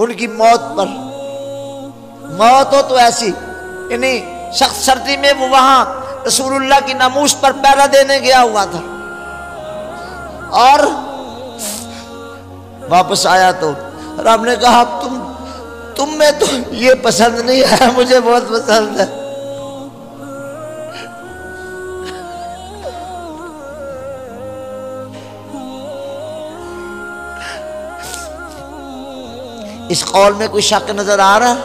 उनकी मौत पर, मौत हो तो ऐसी, यानी सख्त सर्दी में वो वहां रसूलुल्लाह की नामूस पर पहरा देने गया हुआ था और वापस आया तो रब ने कहा तुम में तो ये पसंद नहीं है, मुझे बहुत पसंद है। इस कौल में कोई शक नजर आ रहा है?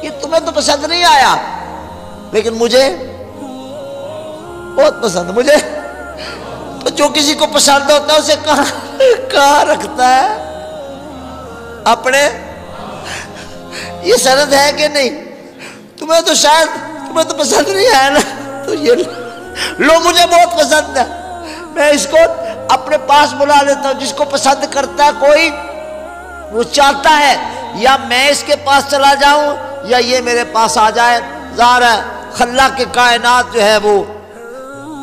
ये तुम्हें तो पसंद नहीं आया लेकिन मुझे बहुत पसंद। मुझे तो जो किसी को पसंद होता है उसे कहां रखता है अपने? ये सनद है कि नहीं? तुम्हें तो शायद तुम्हें तो पसंद नहीं आया ना, तो ये लो मुझे बहुत पसंद है, मैं इसको अपने पास बुला लेता हूं। जिसको पसंद करता है कोई, वो चाहता है या मैं इसके पास चला जाऊं या ये मेरे पास आ जाए। ज़ाहिर है खल्ला के कायनात जो है वो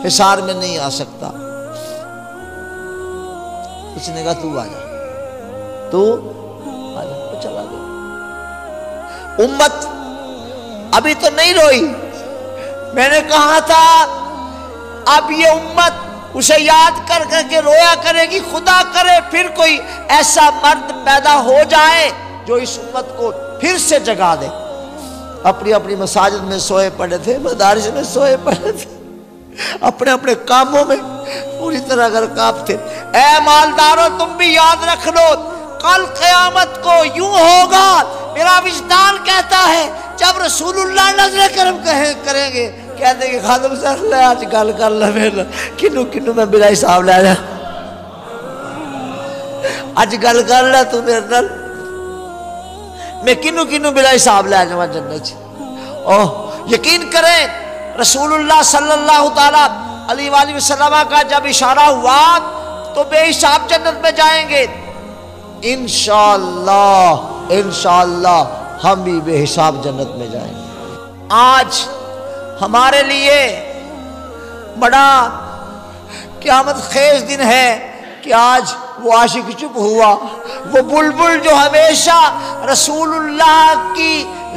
हिसार में नहीं आ सकता। उसने कहा तू आ जा, तू आ जा, तो चला गया। उम्मत अभी तो नहीं रोई, मैंने कहा था अब ये उम्मत उसे याद कर करके रोया करेगी। खुदा करे फिर कोई ऐसा मर्द पैदा हो जाए जो इस उम्मत को फिर से जगा दे। अपनी अपनी मसाजिद में सोए पड़े थे, मदारिस में सोए पड़े थे, अपने अपने कामों में पूरी तरह गरकाब थे। ऐ मालदारों तुम भी याद रख लो, कल क़यामत को यूं होगा, मेरा विजदान कहता है जब रसूलुल्लाह नज़र करम करेंगे, कह देंगे खादम साहब आज गल कर ले मेरे किनू किनू मैं बिना हिसाब लै जा, अज गल कर ले तू मेरे नाल, मैं किनू किनू बिना हिसाब लै जावां जन्नत च। ओह यकीन करें रसूलुल्लाह सल्लल्लाहु ताला अलैहि वसल्लम का जब इशारा हुआ तो बेहिसाब जन्नत में जाएंगे। इंशाअल्लाह इंशाअल्लाह हम भी बेहिसाब जन्नत में जाएंगे। आज हमारे लिए बड़ा क़यामत खेज दिन है कि आज वो आशिक चुप हुआ, वो बुलबुल जो हमेशा रसूलुल्लाह की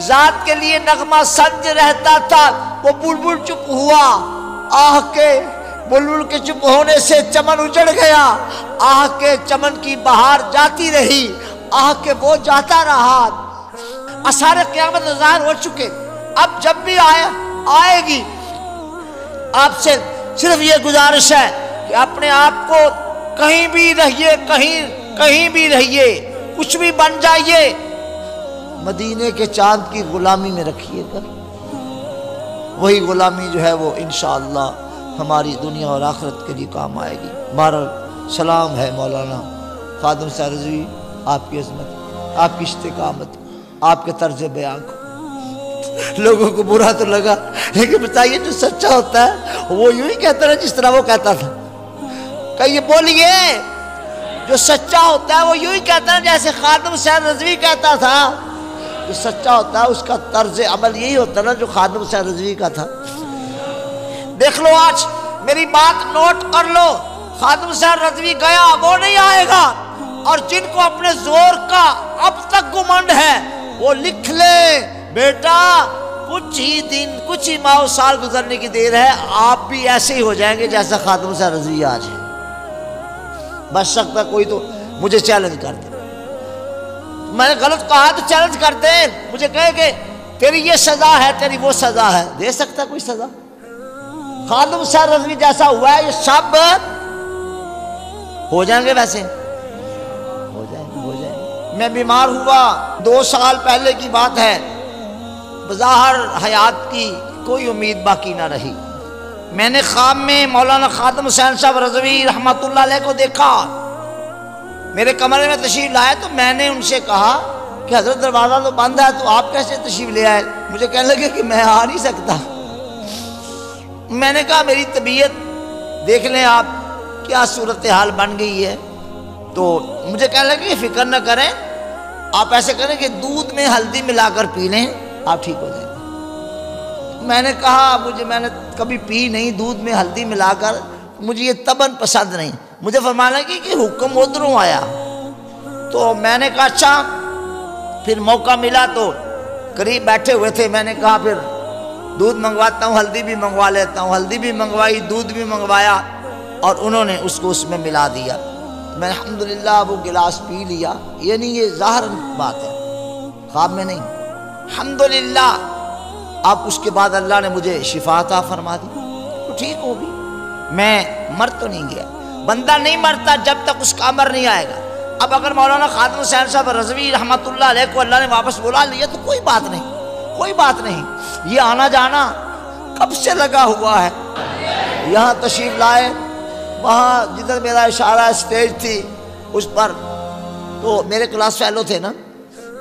जात के लिए नगमा संज रहता था, वो बुलबुल चुप हुआ। आह के बुलबुल के चुप होने से चमन उजड़ गया, आह के चमन की बहार जाती रही, आह के वो जाता रहा। असारे क़यामत ज़ाहिर हो चुके, अब जब भी आएगी आपसे सिर्फ ये गुजारिश है कि अपने आप को कहीं भी रहिए, कहीं भी रहिए, कुछ भी बन जाइए, मदीने के चांद की गुलामी में रखिएगा। वही गुलामी जो है वो इंशाअल्लाह हमारी दुनिया और आखिरत के लिए काम आएगी। बहरहाल सलाम है मौलाना खादिम साहब रज़वी, आपकी अज़मत, आपकी इस्तिकामत, आपके तर्ज बयान को लोगों को बुरा तो लगा, लेकिन बताइए जो सच्चा होता है वो यूं ही कहता है जिस तरह वो कहता था। कहिए बोलिए, जो सच्चा होता है वो यूं ही कहता है जैसे खादिम साहब रज़वी कहता था। जो सच्चा होता है उसका तर्ज अमल यही होता है ना जो खादिम साहब रज़वी का था। देख लो, आज मेरी बात नोट कर लो, खादिम साहब रज़वी गया, वो नहीं आएगा। और जिनको अपने जोर का अब तक गुमंड है वो लिख ले बेटा, कुछ ही दिन, कुछ ही माह साल गुजरने की देर है, आप भी ऐसे ही हो जाएंगे जैसा खादिम साहब रज़वी आज है। बच सकता कोई तो मुझे चैलेंज कर दे, मैंने गलत कहा तो चैलेंज कर दे, मुझे कहे कि तेरी ये सजा है, तेरी वो सजा है, दे सकता कोई सजा? खादिम साहब रज़वी जैसा हुआ है ये सब हो जाएंगे, वैसे हो जाएंगे। मैं बीमार हुआ 2 साल पहले की बात है, बज़ाहिर हयात की कोई उम्मीद बाकी ना रही। मैंने ख्वाब में मौलाना खादिम हुसैन साहब रज़वी रहमतुल्लाह अलैह को देखा, मेरे कमरे में तशरीफ लाए तो मैंने उनसे कहा कि हज़रत दरवाज़ा तो बंद है, तो आप कैसे तशरीफ ले आए? मुझे कहने लगे कि मैं आ नहीं सकता। मैंने कहा मेरी तबीयत देख लें आप, क्या सूरत हाल बन गई है। तो मुझे कहने लगे कि फ़िक्र न करें, आप ऐसे करें कि दूध में हल्दी मिलाकर पी लें, आप ठीक हो जाएंगे। मैंने कहा मैंने कभी पी नहीं दूध में हल्दी मिलाकर, मुझे ये तबन पसंद नहीं। मुझे फरमाना कि हुक्म उधरों आया, तो मैंने कहा अच्छा फिर मौका मिला तो करीब बैठे हुए थे, मैंने कहा फिर दूध मंगवाता हूँ, हल्दी भी मंगवा लेता हूँ। हल्दी भी मंगवाई, दूध भी मंगवाया और उन्होंने उसको उसमें मिला दिया। मैं अल्हम्दुलिल्लाह वो गिलास पी लिया। ये नहीं, ये ज़ाहिर बात है, ख्वाब में नहीं। अल्हम्दुलिल्लाह अब उसके बाद अल्लाह ने मुझे शिफा अता फरमा दी, तो ठीक होगी। मैं मर तो नहीं गया। बंदा नहीं मरता जब तक उसका अमर नहीं आएगा। अब अगर मौलाना खादिम हुसैन साहब रज़वी रहमतुल्लाह अलैह को अल्लाह ने वापस बुला लिया तो कोई बात नहीं, कोई बात नहीं। ये आना जाना कब से लगा हुआ है। यहाँ तशरीफ लाए, वहाँ जिधर मेरा इशारा स्टेज थी उस पर, तो मेरे क्लास फेलो थे ना,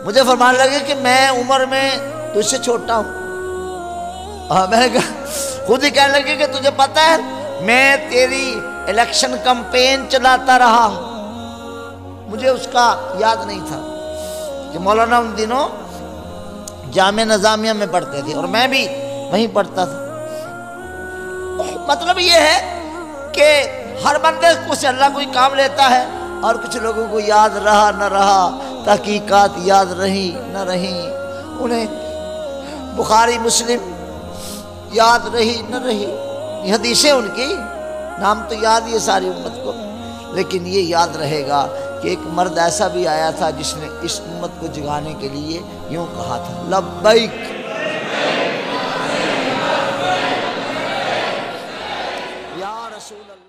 मुझे फरमाने लगे कि मैं उम्र में तुझसे छोटा हूँ। मैंने कहा, खुद ही कहने लगे कि तुझे पता है मैं तेरी इलेक्शन कैंपेन चलाता रहा हूँ। मुझे उसका याद नहीं था कि मौलाना उन दिनों जामे नज़ामिया में पढ़ते थे और मैं भी वहीं पढ़ता था। मतलब ये है कि हर बंदे को से अल्लाह कोई काम लेता है और कुछ लोगों को याद रहा न रहा, तहकीकात याद रही न रही, उन्हें बुखारी मुस्लिम याद रही न रही, ये हदीसें उनकी नाम तो याद ही है सारी उम्मत को, लेकिन ये याद रहेगा कि एक मर्द ऐसा भी आया था जिसने इस उम्मत को जगाने के लिए यूं कहा था, लब्बैक या रसूल अल्लाह।